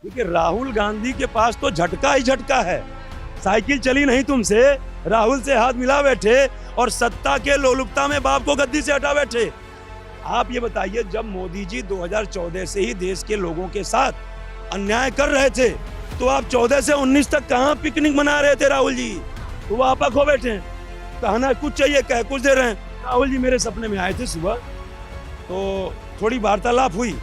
देखिए राहुल गांधी के पास तो झटका ही झटका है। साइकिल चली नहीं तुमसे, राहुल से हाथ मिला बैठे और सत्ता के लोलुपता में बाप को गद्दी से हटा बैठे। आप ये बताइए, जब मोदी जी 2014 से ही देश के लोगों के साथ अन्याय कर रहे थे तो आप 14 से 19 तक कहां पिकनिक मना रहे थे राहुल जी? तो वो आपा खो बैठे हैं, कहना कुछ चाहिए कह कुछ दे रहे हैं। राहुल जी मेरे सपने में आए थे सुबह, तो थोड़ी वार्तालाप हुई।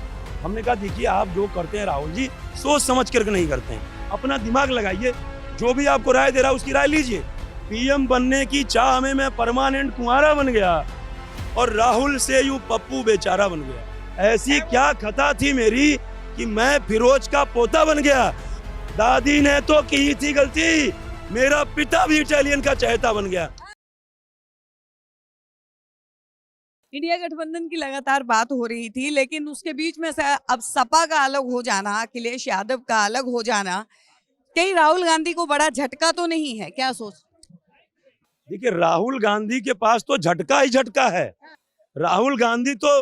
हमने कहा देखिए आप जो करते हैं राहुल जी सोच समझ करके नहीं करते हैं, अपना दिमाग लगाइए, जो भी आपको राय दे रहा है उसकी राय लीजिए। पीएम बनने की चाह में मैं परमानेंट कुंवारा बन गया और राहुल से यूं पप्पू बेचारा बन गया। ऐसी क्या खता थी मेरी कि मैं फिरोज का पोता बन गया। दादी ने तो की थी गलती, मेरा पिता भी इटालियन का चहेता बन गया। इंडिया गठबंधन की लगातार बात हो रही थी, लेकिन उसके बीच में से अब सपा का अलग हो जाना, अखिलेश यादव का अलग हो जाना, कहीं राहुल गांधी को बड़ा झटका तो नहीं है? क्या सोच? देखिए राहुल गांधी के पास तो झटका ही झटका है। राहुल गांधी तो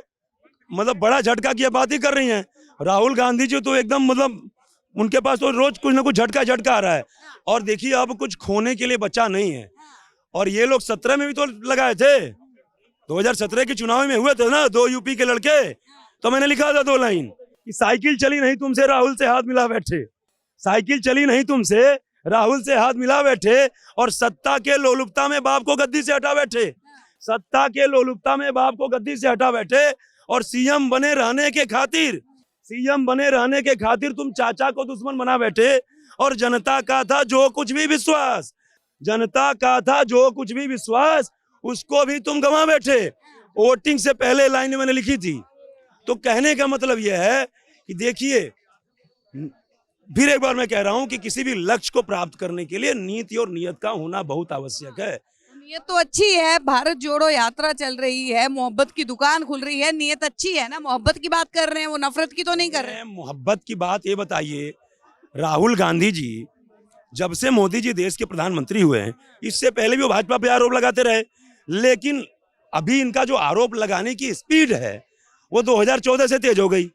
मतलब बड़ा झटका की बात ही कर रही हैं। राहुल गांधी जी तो एकदम मतलब उनके पास तो रोज कुछ ना कुछ झटका आ रहा है। और देखिए अब कुछ खोने के लिए बचा नहीं है। और ये लोग 17 में भी तो लगाए थे, 2017 के चुनाव में हुए थे ना, 2 यूपी के लड़के। तो मैंने लिखा था 2 लाइन कि साइकिल चली नहीं तुमसे, राहुल से हाथ मिला बैठे। साइकिल चली नहीं तुमसे, राहुल से हाथ मिला बैठे और सत्ता के लोलुपता में बाप को गद्दी से हटा बैठे। सत्ता के लोलुपता में बाप को गद्दी से हटा बैठे और सीएम बने रहने के खातिर तुम चाचा को दुश्मन बना बैठे। और जनता का था जो कुछ भी विश्वास, जनता का था जो कुछ भी विश्वास, उसको भी तुम गंवा बैठे। वोटिंग से पहले लाइन मैंने लिखी थी। तो कहने का मतलब यह है कि देखिए, फिर एक बार मैं कह रहा हूं कि किसी भी लक्ष्य को प्राप्त करने के लिए नीति और नियत का होना बहुत आवश्यक है। नियत तो अच्छी है, भारत जोड़ो यात्रा चल रही है, मोहब्बत की दुकान खुल रही है, नियत अच्छी है ना। मोहब्बत की बात कर रहे हैं, वो नफरत की तो नहीं कर रहे हैं। मोहब्बत की बात ये बताइए, राहुल गांधी जी जब से मोदी जी देश के प्रधानमंत्री हुए हैं, इससे पहले भी वो भाजपा पे आरोप लगाते रहे, लेकिन अभी इनका जो आरोप लगाने की स्पीड है वो 2014 से तेज हो गई।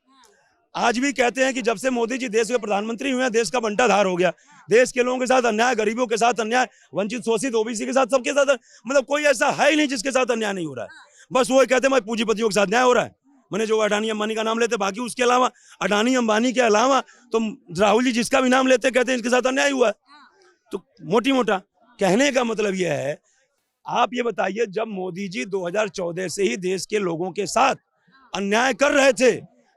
आज भी कहते हैं कि जब से मोदी जी देश के प्रधानमंत्री हुए हैं, देश का बंटाधार हो गया। देश के लोगों के साथ अन्याय, गरीबों के साथ अन्याय, वंचित शोषित ओबीसी के साथ, सबके साथ, मतलब कोई ऐसा है ही नहीं जिसके साथ अन्याय नहीं हो रहा है। बस वो कहते हैं पूंजीपतियों के साथ न्याय हो रहा है। मैंने जो अडानी अंबानी का नाम लेते, बाकी उसके अलावा, अडानी अंबानी के अलावा तो राहुल जी जिसका भी नाम लेते कहते हैं इसके साथ अन्याय हुआ है। तो मोटी मोटा कहने का मतलब यह है, आप ये बताइए, जब मोदी जी 2014 से ही देश के लोगों के साथ अन्याय कर रहे थे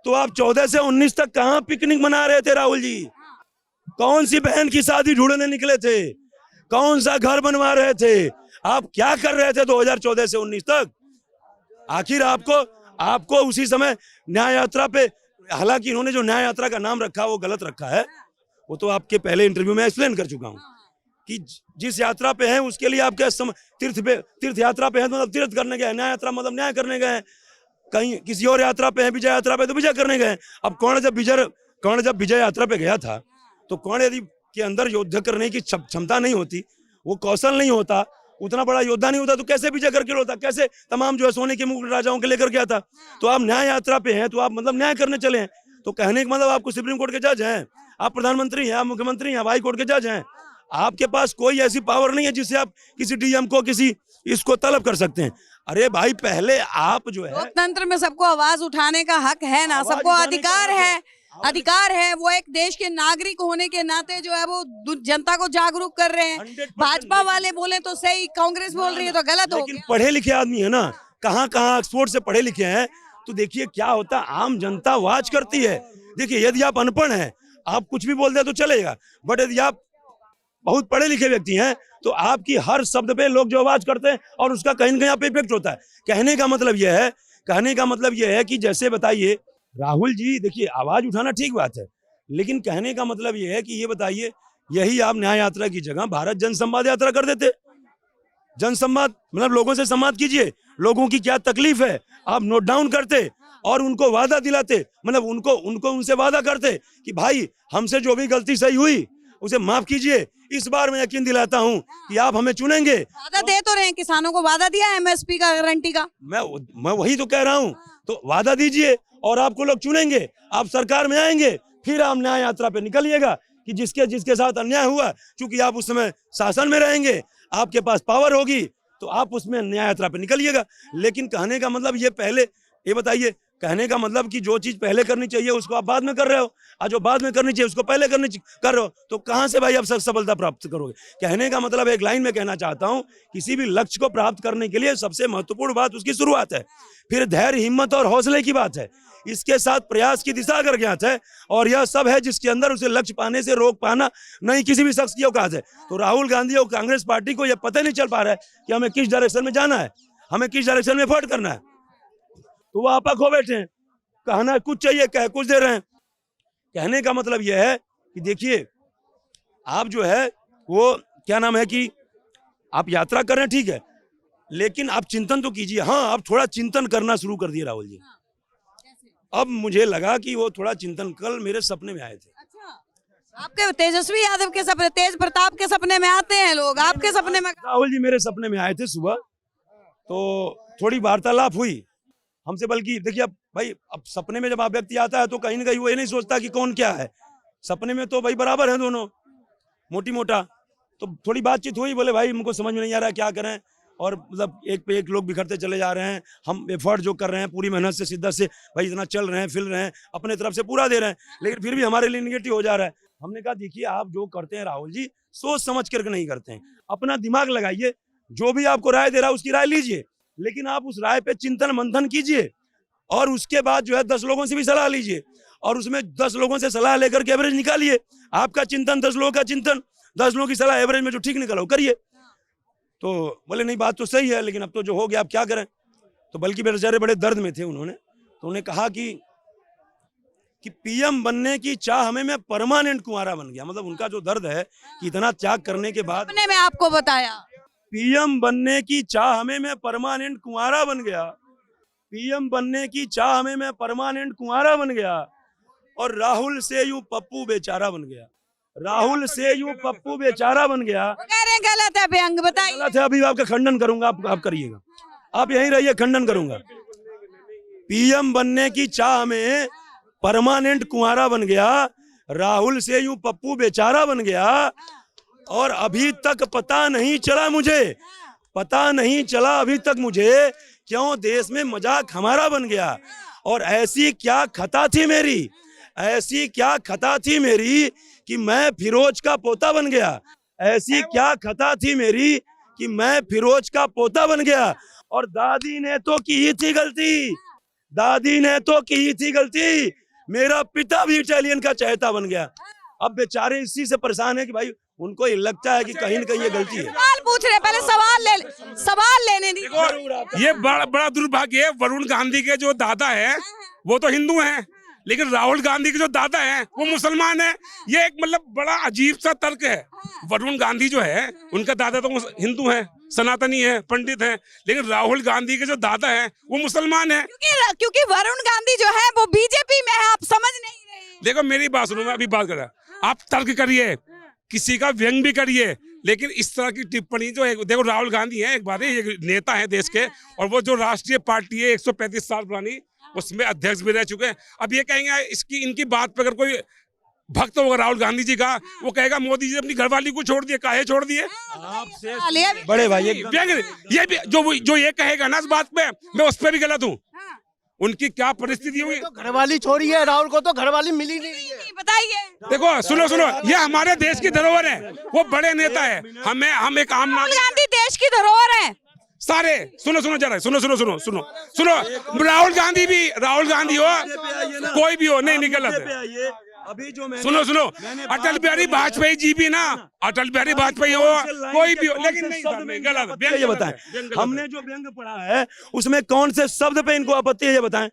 तो आप 14 से 19 तक कहां पिकनिक मना रहे थे राहुल जी? कौन सी बहन की शादी ढूंढने निकले थे? कौन सा घर बनवा रहे थे? आप क्या कर रहे थे 2014 से 19 तक? आखिर आपको उसी समय न्याय यात्रा पे, हालांकि इन्होंने जो न्याय यात्रा का नाम रखा वो गलत रखा है, वो तो आपके पहले इंटरव्यू में एक्सप्लेन कर चुका हूं कि जिस यात्रा पे हैं उसके लिए आपके तीर्थ यात्रा पे हैं तो मतलब तीर्थ करने गए, न्याय यात्रा मतलब न्याय करने गए। कहीं किसी और यात्रा पे हैं, विजय यात्रा पे, तो विजय करने गए। अब कौन जब विजय यात्रा पे गया था तो कौन यदि के अंदर युद्ध करने की क्षमता नहीं होती, वो कौशल नहीं होता, उतना बड़ा योद्धा नहीं होता, तो कैसे विजय करके होता? कैसे तमाम जो है सोने के मुकुट राजाओं के लेकर गया था? तो आप न्याय यात्रा पे हैं तो आप मतलब न्याय करने चले हैं। तो कहने का मतलब आपको सुप्रीम कोर्ट के जज हैं, आप प्रधानमंत्री हैं, आप मुख्यमंत्री हैं, आप हाई कोर्ट के जज हैं। आपके पास कोई ऐसी पावर नहीं है जिससे आप किसी डीएम को, किसी इसको तलब कर सकते हैं। अरे भाई, पहले आप जो है, लोकतंत्र में सबको आवाज उठाने का हक है ना, सबको अधिकार है। वो एक देश के नागरिक होने के नाते जो है वो जनता को जागरूक कर रहे हैं। भाजपा वाले बोले तो सही, कांग्रेस बोल रही है तो गलत हो गया। पढ़े लिखे आदमी है ना, कहाँ ऑक्सफोर्ड से पढ़े लिखे हैं, तो देखिए क्या होता है, आम जनता वाच करती है। देखिए यदि आप अनपढ़ हैं, आप कुछ भी बोल दे तो चलेगा, बट यदि आप बहुत पढ़े लिखे व्यक्ति हैं तो आपकी हर शब्द पे लोग जो आवाज करते हैं और उसका कहीं ना कहीं आप इफेक्ट होता है। कहने का मतलब यह है कि जैसे बताइए राहुल जी, देखिए आवाज उठाना ठीक बात है, लेकिन कहने का मतलब यह है कि ये बताइए, यही आप न्याय यात्रा की जगह भारत जन संवाद यात्रा कर देते। जन संवाद मतलब लोगों से संवाद कीजिए, लोगों की क्या तकलीफ है आप नोट डाउन करते और उनको वादा दिलाते, मतलब उनको उनसे वादा करते कि भाई हमसे जो भी गलती सही हुई उसे माफ कीजिए। इस बार मैं यकीन दिलाता हूं कि आप हमें चुनेंगे। वादा दे तो रहे हैं, किसानों को वादा दिया एमएसपी का, गारंटी का। मैं वही तो कह रहा हूं, तो वादा दीजिए और आपको लोग चुनेंगे, आप सरकार में आएंगे, फिर आप न्याय यात्रा पे निकलिएगा कि जिसके जिसके साथ अन्याय हुआ, चूंकि आप उस समय शासन में रहेंगे, आपके पास पावर होगी, तो आप उसमें न्याय यात्रा पे निकलिएगा। लेकिन कहने का मतलब ये पहले, ये बताइए, कहने का मतलब कि जो चीज पहले करनी चाहिए उसको आप बाद में कर रहे हो, और जो बाद में करनी चाहिए उसको पहले कर रहे हो, तो कहां से भाई आप सफलता प्राप्त करोगे? कहने का मतलब एक लाइन में कहना चाहता हूं, किसी भी लक्ष्य को प्राप्त करने के लिए सबसे महत्वपूर्ण बात उसकी शुरुआत है, फिर धैर्य, हिम्मत और हौसले की बात है, इसके साथ प्रयास की दिशा अगर ज्ञात है, और यह सब है जिसके अंदर उसे लक्ष्य पाने से रोक पाना नहीं किसी भी शख्स की औकात है। तो राहुल गांधी और कांग्रेस पार्टी को यह पता नहीं चल पा रहा है कि हमें किस डायरेक्शन में जाना है, हमें किस डायरेक्शन में एफर्ट करना है, तो वो आपा खो बैठे हैं। कहना कुछ चाहिए, कह कुछ दे रहे हैं। कहने का मतलब यह है कि देखिए, आप जो है वो क्या नाम है कि आप यात्रा कर रहे हैं, ठीक है, लेकिन आप चिंतन तो कीजिए। हाँ, आप थोड़ा चिंतन करना शुरू कर दिए राहुल जी। अब मुझे लगा कि वो थोड़ा चिंतन कल मेरे सपने में आए थे। अच्छा, आपके तेजस्वी यादव के सपने, तेज प्रताप के सपने में आते हैं लोग, आपके सपने में? राहुल जी मेरे सपने में आए थे सुबह, तो थोड़ी वार्तालाप हुई हमसे। बल्कि देखिए, अब भाई, अब सपने में जब आप व्यक्ति आता है तो कहीं ना कहीं वो ये नहीं सोचता कि कौन क्या है, सपने में तो भाई बराबर है दोनों, मोटी मोटा। तो थोड़ी बातचीत हुई, बोले भाई हमको समझ में नहीं आ रहा है क्या करें, और मतलब एक पे एक लोग बिखरते चले जा रहे हैं, हम एफर्ट जो कर रहे हैं पूरी मेहनत से, शिद्दत से भाई इतना चल रहे हैं, फिल रहे हैं, अपने तरफ से पूरा दे रहे हैं, लेकिन फिर भी हमारे लिए निगेटिव हो जा रहा है। हमने कहा देखिए, आप जो करते हैं राहुल जी, सोच समझ करके नहीं करते हैं, अपना दिमाग लगाइए, जो भी आपको राय दे रहा है उसकी राय लीजिए, लेकिन आप उस राय पे चिंतन मंथन कीजिए, और उसके बाद जो है 10 लोगों से भी सलाह लीजिए, और उसमें 10 लोगों से सलाह लेकर के एवरेज निकालिए। आपका चिंतन 10 लोगों का चिंतन, 10 लोगों की सलाह, एवरेज में जो ठीक निकला वो करिए। तो बोले नहीं, बात तो सही है, लेकिन अब तो जो हो गया आप क्या करें। तो बल्कि बेचारे बड़े दर्द में थे उन्होंने, तो उन्होंने कहा कि पीएम बनने की चाह हमें, मैं परमानेंट कुंवारा बन गया। मतलब उनका जो दर्द है कि इतना त्याग करने के बाद, सपने में आपको बताया, पीएम बनने की चाह हमें, मैं परमानेंट कुंवारा बन गया, पीएम बनने की चाह में मैं परमानेंट कुंवारा बन गया, और राहुल से यूं पप्पू बेचारा बन गया, राहुल से यूं पप्पू बेचारा बन गया। वो कह रहे हैं गलत है, व्यंग बताइए। गलत है, अभी आपका खंडन करूंगा, आप करिएगा, आप यहीं रहिए, खंडन करूंगा। पीएम बनने की चाह में परमानेंट कुंवारा बन गया, राहुल से यूं पप्पू बेचारा बन गया, और अभी तक पता नहीं चला मुझे, पता नहीं चला अभी तक मुझे, क्यों देश में मजाक हमारा बन गया। और ऐसी क्या खता थी मेरी, ऐसी क्या खता थी मेरी कि मैं फिरोज का पोता बन गया, ऐसी क्या खता थी मेरी कि मैं फिरोज का पोता बन गया। और दादी ने तो की ही थी गलती, दादी ने तो की ही थी गलती, मेरा पिता भी इटालियन का चहेता बन गया। अब बेचारे इसी से परेशान है कि भाई उनको ये लगता है कि कहीं न कहीं ये गलती है। सवाल पूछ रहे, पहले सवाल लेने दीजिए। ये बड़ा दुर्भाग्य है। वरुण गांधी के जो दादा है वो तो हिंदू हैं, लेकिन राहुल गांधी के जो दादा हैं वो मुसलमान हैं। ये एक मतलब बड़ा अजीब सा तर्क है। वरुण गांधी जो है उनका दादा तो हिंदू हैं, सनातनी है, पंडित हैं, लेकिन राहुल गांधी के जो दादा हैं वो मुसलमान हैं। क्योंकि वरुण गांधी जो है वो बीजेपी में है, आप समझ नहीं रहे। देखो मेरी बात सुनो, मैं अभी बात कर रहा हूं। आप तर्क करिए, किसी का व्यंग भी करिए, लेकिन इस तरह की टिप्पणी जो है, देखो राहुल गांधी है, एक बात है, ये नेता है देश के, और वो जो राष्ट्रीय पार्टी है 135 साल पुरानी, उसमें अध्यक्ष भी रह चुके हैं। अब ये कहेंगे इसकी इनकी बात पर अगर कोई भक्त होगा राहुल गांधी जी का, वो कहेगा मोदी जी अपनी घरवाली को छोड़ दिए, काहे छोड़ दिए। आपसे बड़े भाई व्यंग, ये भी जो ये कहेगा ना इस बात पे, मैं उस पर भी गलत हूँ। उनकी क्या परिस्थिति हुई, तो घरवाली छोड़ी है, राहुल को तो घरवाली मिली नहीं है। बताइए। देखो सुनो, ये हमारे देश की धरोहर है, वो बड़े नेता है, हम एक आम राहुल गांधी देश की धरोहर है सारे। सुनो जरा, सुनो, राहुल गांधी हो, कोई भी हो, नहीं गलत है। अभी जो सुनो, अटल बिहारी वाजपेयी जी भी ना, अटल बिहारी वाजपेयी हो, कोई भी हो, लेकिन नहीं गलत। ये बताएं, हमने जो व्यंग पढ़ा है उसमें कौन से शब्द पे इनको आपत्ति है, ये बताएं,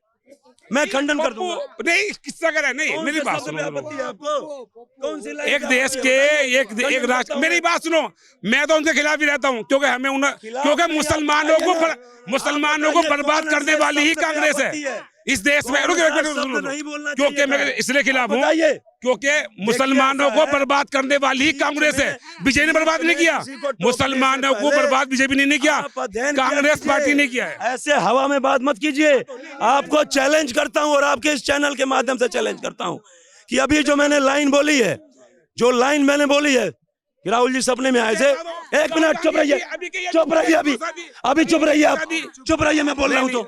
मैं खंडन कर दूंगा। नहीं किसका कर है, नहीं मेरी बात सुनो, कौन सी एक देश के एक राष्ट्र, मेरी बात सुनो, मैं तो उनके खिलाफ ही रहता हूँ, क्योंकि मुसलमानों को बर्बाद करने वाली ही कांग्रेस है इस देश में। क्योंकि मैं इसलिए खिलाफ हूँ क्योंकि मुसलमानों को बर्बाद करने वाली ही कांग्रेस है। बीजेपी ने बर्बाद नहीं किया, मुसलमानों को बर्बाद बीजेपी ने नहीं किया, कांग्रेस पार्टी ने किया है। ऐसे हवा में बात मत कीजिए, आपको चैलेंज करता हूं, और आपके इस चैनल के माध्यम से चैलेंज करता हूं कि अभी जो मैंने लाइन बोली है, जो लाइन मैंने बोली है कि राहुल जी सपने में आए थे। एक मिनट चुप रहिए, चुप रहिए, अभी चुप रहिए, आप चुप रहिए, मैं बोल रहा हूँ। तो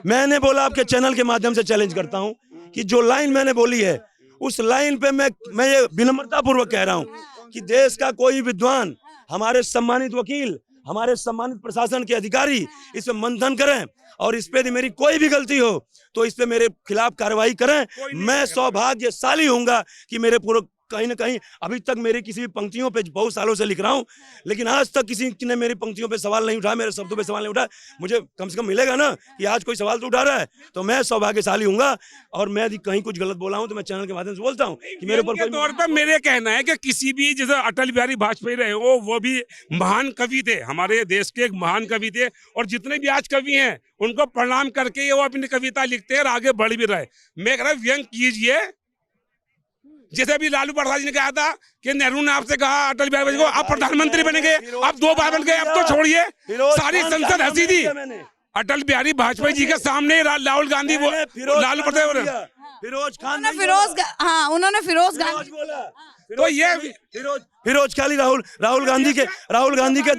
मैंने बोला, आपके चैनल के माध्यम से चैलेंज करता हूँ कि जो लाइन मैंने बोली है उस लाइन पे मैं ये विनम्रता पूर्वक कह रहा हूँ कि देश का कोई विद्वान, हमारे सम्मानित वकील, हमारे सम्मानित प्रशासन के अधिकारी इस पे मंथन करें और इस पे यदि मेरी कोई भी गलती हो तो इस पे मेरे खिलाफ कार्रवाई करें। मैं सौभाग्यशाली होऊंगा कि मेरे पूरे कहीं ना कहीं, अभी तक मेरी किसी भी पंक्तियों पे बहुत सालों से लिख रहा हूँ, लेकिन आज तक किसी ने मेरी पंक्तियों पे सवाल नहीं उठाया, मेरे शब्दों पे सवाल नहीं उठाया। मुझे कम से कम मिलेगा ना कि आज कोई सवाल तो उठा रहा है, तो मैं सौभाग्यशाली हूँगा। और मैं यदि कहीं कुछ गलत बोला हूँ तो मैं चैनल के माध्यम से बोलता हूँ कि मेरे ऊपर कोई तौर पर मेरे कहना है कि किसी भी, जैसे अटल बिहारी वाजपेयी रहे हो, वो भी महान कवि थे, हमारे देश के एक महान कवि थे, और जितने भी आज कवि हैं उनको प्रणाम करके वो अपनी कविता लिखते हैं और आगे बढ़ भी रहे। मैं कह रहा हूँ व्यंग कीजिए, जैसे अभी लालू प्रसाद जी ने कहा था कि नेहरू ने आपसे कहा अटल बिहारी वाजपेयी को आप प्रधानमंत्री बनेंगे, आप 2 बार बन गए, अब तो छोड़िए। सारी संसद हंसी थी अटल बिहारी वाजपेयी जी के सामने। राहुल गांधी, लालू प्रसाद, फिरोज खान, उन्होंने फिरोज गांधी बोला। तो ये फिरोज खाली राहुल गांधी के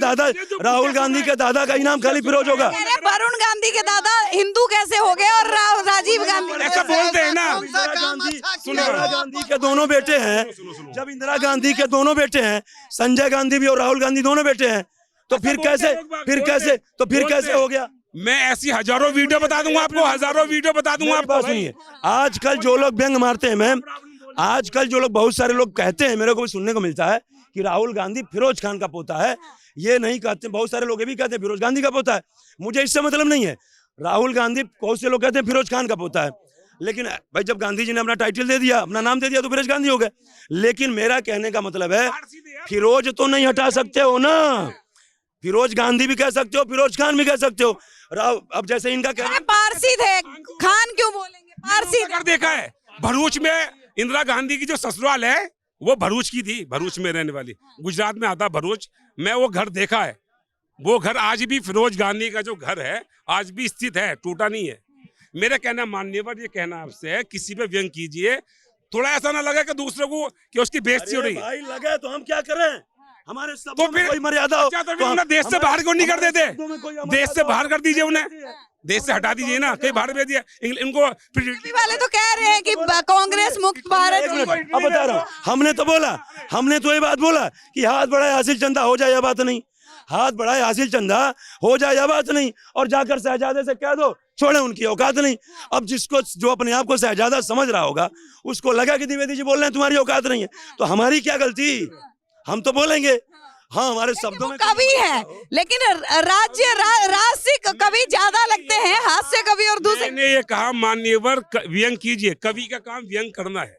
दादा का इनाम खाली फिरोज होगा। वरुण गांधी के दादा हिंदू कैसे हो गए और राजीव गांधी ऐसा बोलते हैं ना। इंदिरा गांधी के दोनों बेटे हैं, जब इंदिरा गांधी के दोनों बेटे हैं, संजय गांधी भी और राहुल गांधी दोनों बेटे हैं, तो फिर कैसे हो गया? मैं ऐसी हजारों वीडियो बता दूंगा आपको, हजारों वीडियो बता दूंगा आपको। सुनिए, आजकल जो लोग व्यंग मारते हैं मैम, आजकल जो लोग, बहुत सारे लोग कहते हैं, मेरे को भी सुनने को मिलता है कि राहुल गांधी फिरोज खान का पोता है। ये नहीं कहते, बहुत सारे लोग ये भी कहते हैं फिरोज गांधी का पोता है। मुझे इससे मतलब नहीं है। राहुल गांधी, बहुत से लोग कहते हैं फिरोज खान का पोता है, लेकिन भाई जब गांधी जी ने अपना टाइटल दे दिया, अपना नाम दे दिया, तो फिरोज गांधी हो गए। लेकिन मेरा कहने का मतलब है, फिरोज तो नहीं हटा सकते हो ना, फिरोज गांधी भी कह सकते हो, फिरोज खान भी कह सकते हो। अब जैसे इनका कहना, पारसी थे, खान क्यों बोलेंगे, पारसी अगर देखा है भरूच में इंदिरा गांधी की जो ससुराल है वो भरूच की थी, भरूच में रहने वाली, गुजरात में आता भरूच। मैं वो घर देखा है, वो घर आज भी फिरोज गांधी का जो घर है आज भी स्थित है, टूटा नहीं है। मेरा कहना माननीयवर, ये कहना आपसे है, किसी पे व्यंग कीजिए, थोड़ा ऐसा ना लगे कि दूसरे को कि उसकी बेइज्जती हो रही है। भाई लगे तो हम क्या करें, हमारे तो फिर कोई मर्यादा हो, तो उन्हें देश से बाहर क्यों नहीं कर देते? देश से बाहर कर दीजिए, उन्हें देश से हटा दीजिए ना, कहीं बाहर भेज दिया इनको। वाले तो कह रहे हैं कि कांग्रेस मुक्त भारत। अब बता रहा हूँ, हमने तो ये बात बोला कि हाथ बढ़ाए हासिल चंदा हो जाए, या बात नहीं, हाथ बढ़ाए हासिल चंदा हो जाए, या बात नहीं, और जाकर शहजादे से कह दो छोड़े, उनकी औकात नहीं। अब जिसको, जो अपने आप को शहजादा समझ रहा होगा, उसको लगा कि द्विवेदी जी बोल रहे हैं तुम्हारी औकात नहीं है, तो हमारी क्या गलती, हम तो बोलेंगे। हाँ, हमारे शब्दों में कवि है, लेकिन राजसी कवि ज्यादा लगते हैं, हास्य कवि और दूसरे। मैंने ये कहा मान्यवर, व्यंग कीजिए, कवि का काम व्यंग करना है।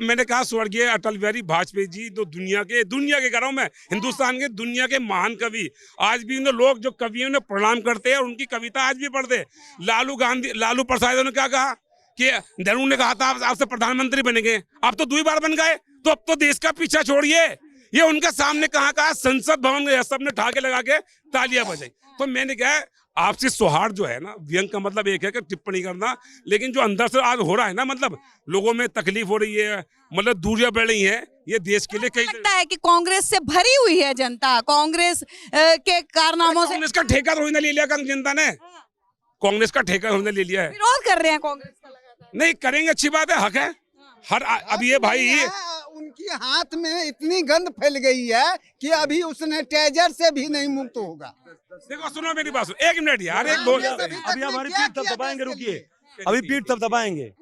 मैंने कहा स्वर्गीय अटल बिहारी वाजपेयी जी तो दुनिया के कह रहा हूं मैं, हिंदुस्तान के, दुनिया के महान कवि, आज भी उन्हें लोग जो कवि उन्हें प्रणाम करते हैं और उनकी कविता आज भी पढ़ते हैं। लालू प्रसाद ने क्या कहा कि नेहरू ने कहा था आपसे प्रधानमंत्री बनेंगे, आप तो 2 बार बन गए, तो अब तो देश का पीछा छोड़िए। ये उनके सामने कहा संसद भवन गया, सबने ठाके लगा के तालियां बजाई। तो मैंने कहा आपसी सौहार्द जो है ना, व्यंग का मतलब एक है कि टिप्पणी करना, लेकिन जो अंदर से आज हो रहा है ना, मतलब लोगों में तकलीफ हो रही है, मतलब दूरियां बढ़ रही हैं, ये देश के लिए कई लगता है कि कांग्रेस से भरी हुई है जनता, कांग्रेस के कारनामों से। कांग्रेस का ठेका थोड़ी ना ले लिया जनता ने, कांग्रेस का ठेका थोड़ी ना ले लिया है। विरोध कर रहे हैं कांग्रेस का लगातार। नहीं करेंगे, अच्छी बात है, हक है हर। अब ये भाई उनकी हाथ में इतनी गंद फैल गई है कि अभी उसने टेजर से भी नहीं मुक्त होगा। देखो सुनो मेरी बात, 1 मिनट यार, एक बोल, अभी हमारी पीठ थपथपाएंगे, रुकिए, अभी पीठ थपथपाएंगे।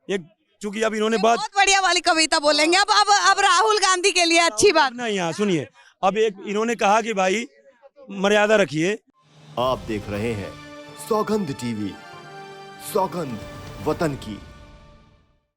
एक चूंकि अब इन्होंने बात, बहुत बढ़िया वाली कविता बोलेंगे। अब राहुल गांधी के लिए अच्छी बात नहीं, यहाँ सुनिए, अब एक इन्होंने कहा कि भाई मर्यादा रखिए। आप देख रहे हैं सौगंध टीवी, सौगंध वतन की।